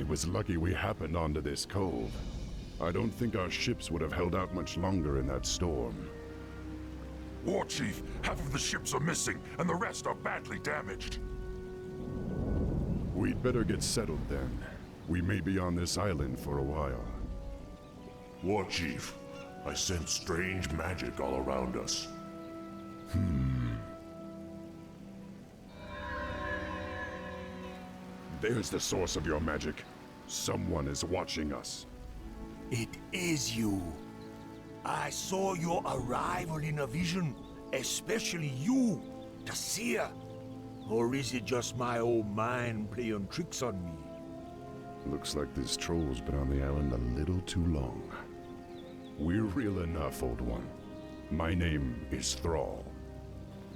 It was lucky we happened onto this cove. I don't think our ships would have held out much longer in that storm. War Chief, half of the ships are missing, and the rest are badly damaged. We'd better get settled then. We may be on this island for a while. War Chief, I sense strange magic all around us. There's the source of your magic. Someone is watching us. It is you. I saw your arrival in a vision, especially you, the seer. Or is it just my old mind playing tricks on me? Looks like this troll's been on the island a little too long. We're real enough, old one. My name is Thrall.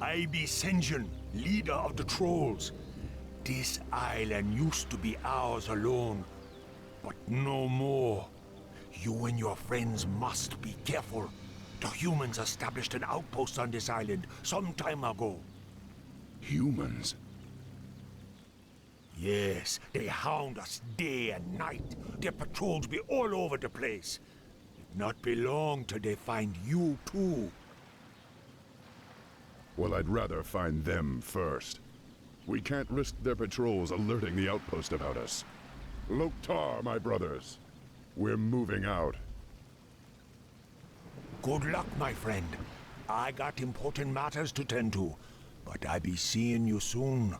I be Sinjin, leader of the trolls. This island used to be ours alone, but no more. You and your friends must be careful. The humans established an outpost on this island some time ago. Humans? Yes, they hound us day and night. Their patrols be all over the place. It not be long till they find you too. Well, I'd rather find them first. We can't risk their patrols alerting the outpost about us. Loktar, my brothers. We're moving out. Good luck, my friend. I got important matters to tend to, but I be seeing you soon.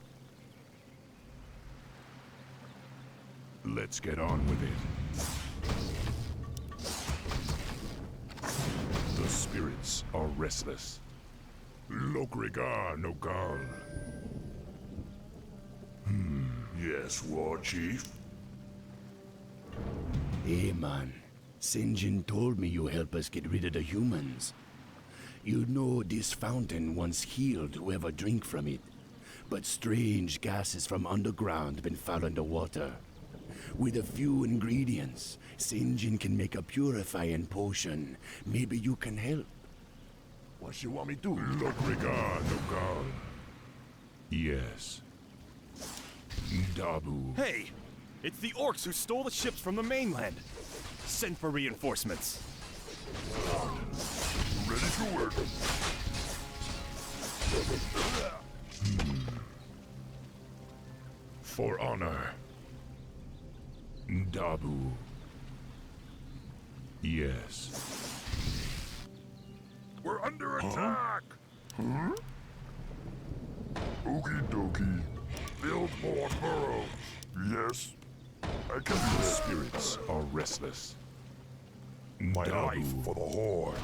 Let's get on with it. The spirits are restless. Lokrigar Nogal. Yes, War Chief? Hey man, Sinjin told me you help us get rid of the humans. You know this fountain once healed whoever drink from it, but strange gases from underground been found underwater. With a few ingredients, Sinjin can make a purifying potion. Maybe you can help. What you want me to do? Lokrigar Nogal. Yes. Dabu. Hey! It's the orcs who stole the ships from the mainland. Send for reinforcements. Ready to work. For honor. Dabu. Yes. We're under attack! Okie dokie. Build more burrows. Yes. I can do The that. spirits are restless. My Dabu. life for the Horde.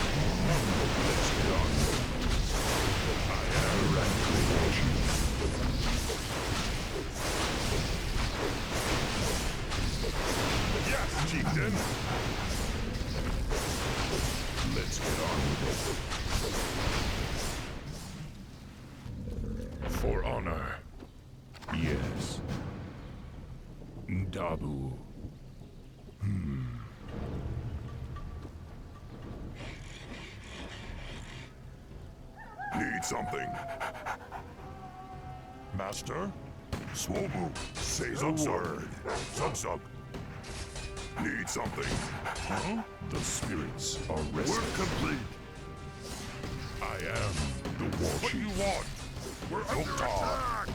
Let's get on. I am Randy. Yes, Chieftain! Let's get on with it. For honor. Yes. Dabu. Need something. Master? Swobu, say the word. Sub-sub. Need something. Huh? The spirits are Work restless. complete. I am the war What do you chief. want? We're under attack!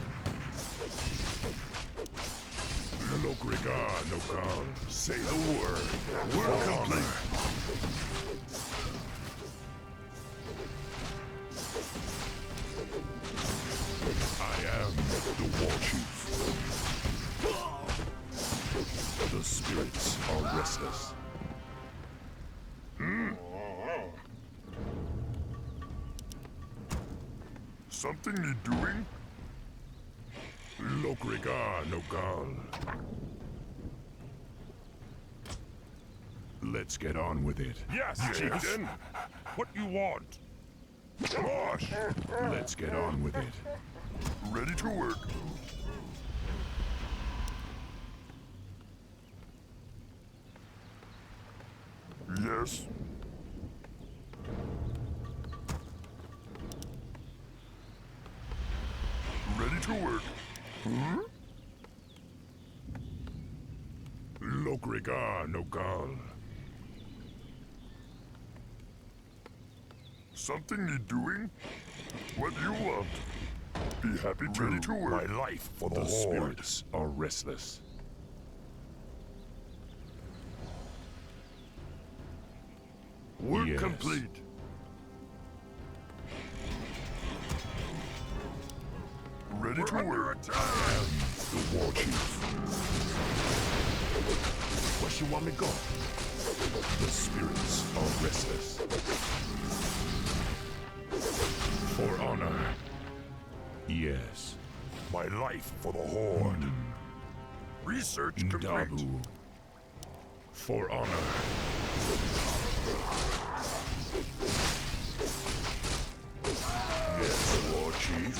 Lokrigar Nogal. Say the word. Work complete. I am the war chief. The spirits are restless. Something need doing? Lokrigar Nogal. Let's get on with it. Yes, Chieftain. What you want? Gosh! Let's get on with it. Ready to work. Yes. Lokrigar Nogal. Something need doing? What do you want? Be happy to. Ready to work. My life for the spirits are restless. Work Yes. complete. Ready to work. The war chief. Where you want me go? The spirits are restless. For honor. Yes. My life for the Horde. Research complete. Dabu. For honor. Yes, war chief.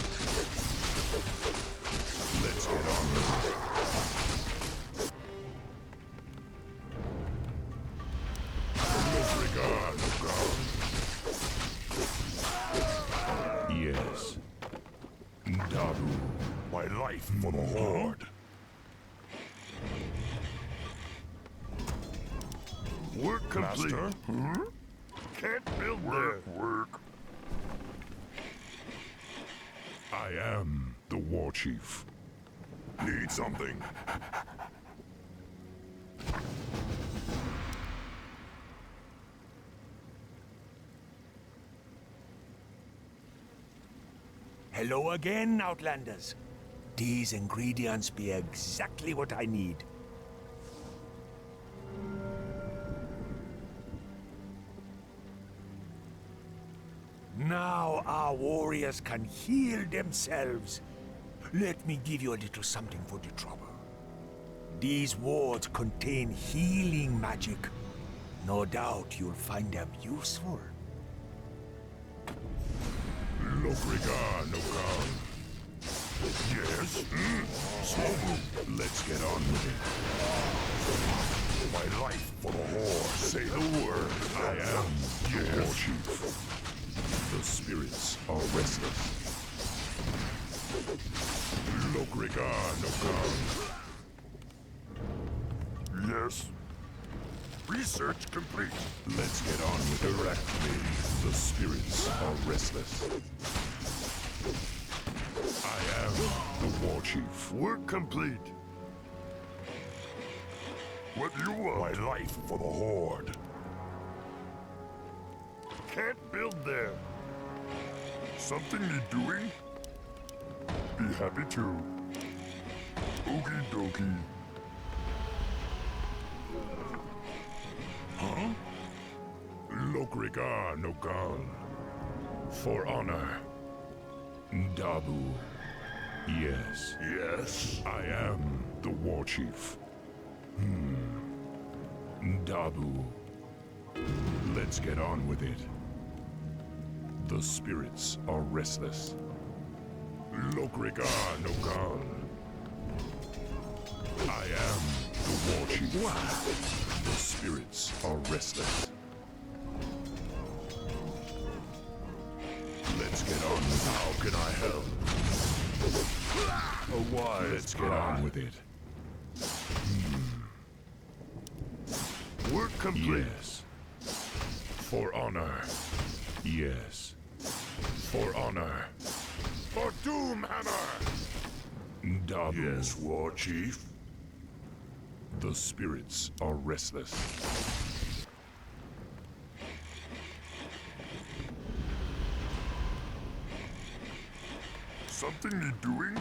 Let's get on with it. Disregard, God. Yes. Dabu. My life for the Horde. Work complete. Master? Can't build there. Work. I am the war chief. Need something. Hello again, Outlanders. These ingredients be exactly what I need. Now our warriors can heal themselves. Let me give you a little something for the trouble. These wards contain healing magic. No doubt you'll find them useful. Lokrigar Nogal. Yes. Slow move. Let's get on with it. My life for the Horde. Say the word. I am the war chief. The spirits are restless. Lokrigar Nogal. Yes. Research complete. Let's get on with it. Directly. The spirits are restless. I am the war chief. Work complete. What do you want? My life for the Horde. Can't build there. Something need doing? Be happy to. Okie dokie. Huh? Lokrigar Nogal. For honor. Dabu. Yes. Yes. I am the war chief. Dabu. Let's get on with it. The spirits are restless. Lokrigar Nogal. I am the war chief. The spirits are restless. Let's get on with it. How can I help? A wise Let's get on with it. Work complete. Yes. For honor. Yes. For honor. For Doomhammer. Dabu. Yes, War Chief. The spirits are restless. Something need doing?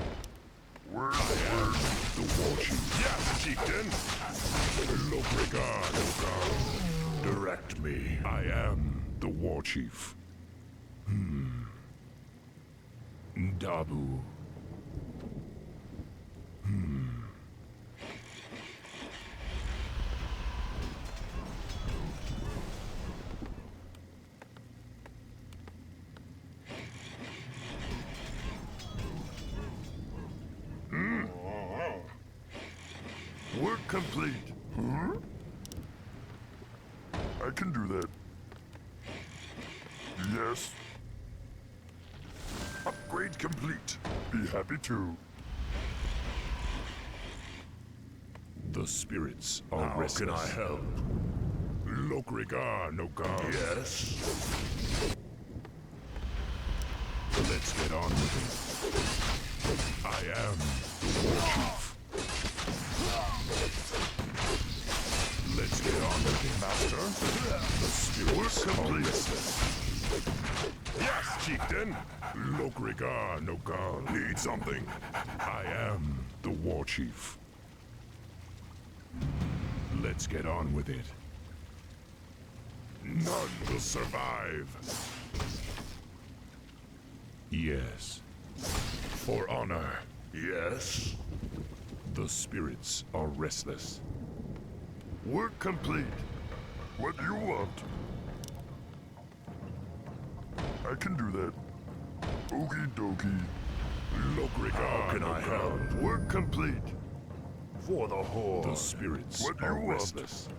Word. The war chief. Yes, Chieftain. Lokrigar Nogal. Direct me. I am the war chief. Dabu. Work complete. I can do that. Yes. Upgrade complete. Be happy to. The The spirits are How restless. can I help? Lokrigar no God. Yes. Let's get on with it. I am the War Chief. Let's get on with it, Master. The spirits are restless. Yes, Chieftain. Lokrigar no God. Need something? I am the War Chief. Let's get on with it. None will survive. Yes. For honor. Yes. The spirits are restless. Work complete. What do you want? I can do that. Okie dokie. Lokrigar How can no I God. help? Work complete. For the Horde. The spirits What do are you want? restless.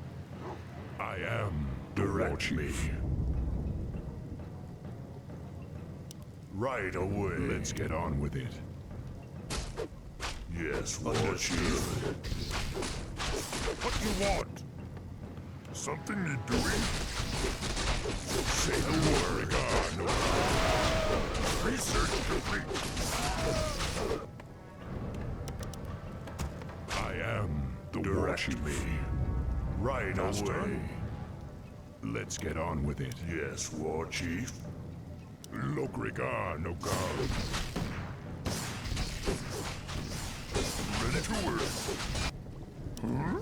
I am the War Direct Chief. me. Right away. Let's get on with it. Yes, War Chief. What you want? Something need doing? Say the word. Lokrigar no God. Research complete. I am the War Direct Chief. me. Right Master. away. Let's get on with it. Yes, War Chief. Lokrigar no God. Ready to work. Huh?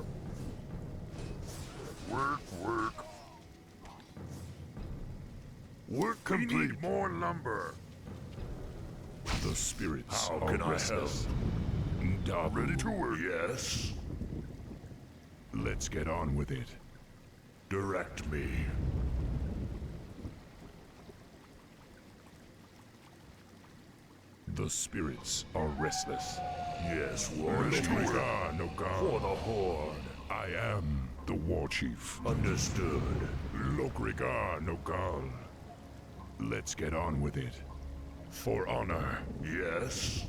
Work, work. Work complete. We need more lumber. The spirits How are can I restless. Dabu. Ready to work. Yes. Let's get on with it. Direct me. The spirits are restless. Yes, War Ready Chief. to work. No God. For the Horde. I am the War Chief. Understood. Lokrigar no God. Let's get on with it. For honor. Yes.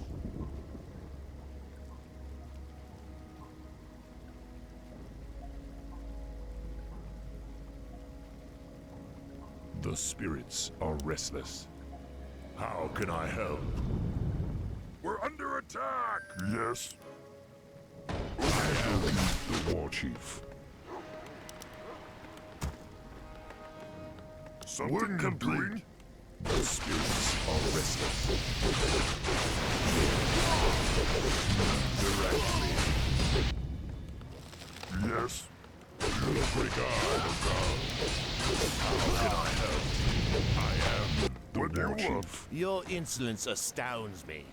The spirits are restless. How can I help? We're under attack! Yes. I am the War Chief. Something Work complete. complete. The spirits are restless. Direct me. Yes. Lokrigar no God. How can I help? I am the What do War you want? Chief. Your insolence astounds me.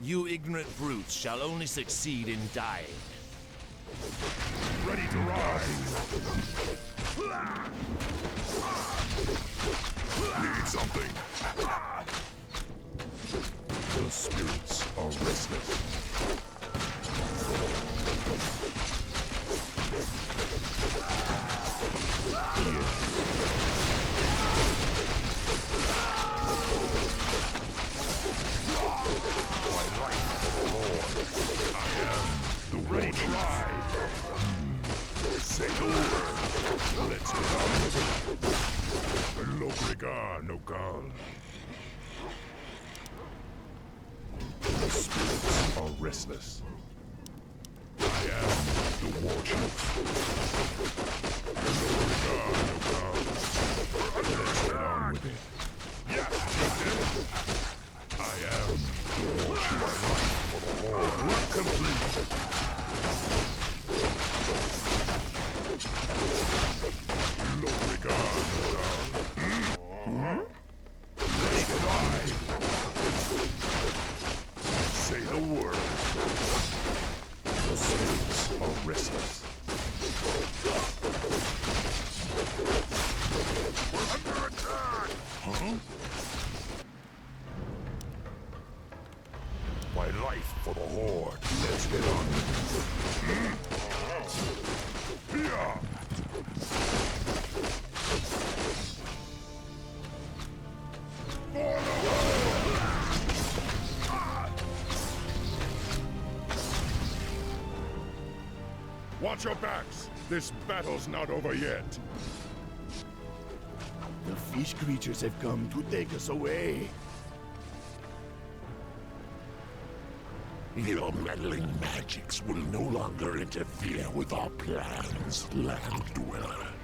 You ignorant brutes shall only succeed in dying. Ready to ride. Need something. The spirits are restless. The Ready to ride. Say the word. Let's get on with it. Lokrigar no God. The spirits are restless. I am the War Chief. Lokrigar no God. Let's get on with it. Yes, Captain. I am the War Chief. Work complete. Lokrigar no God. Let's ride. Say the word. The spirits are restless. We're under attack! Huh? My life for the Horde. Let's get on with it. Here! Watch your backs! This battle's not over yet! The fish creatures have come to take us away. Your meddling magics will no longer interfere with our plans, Land Dweller.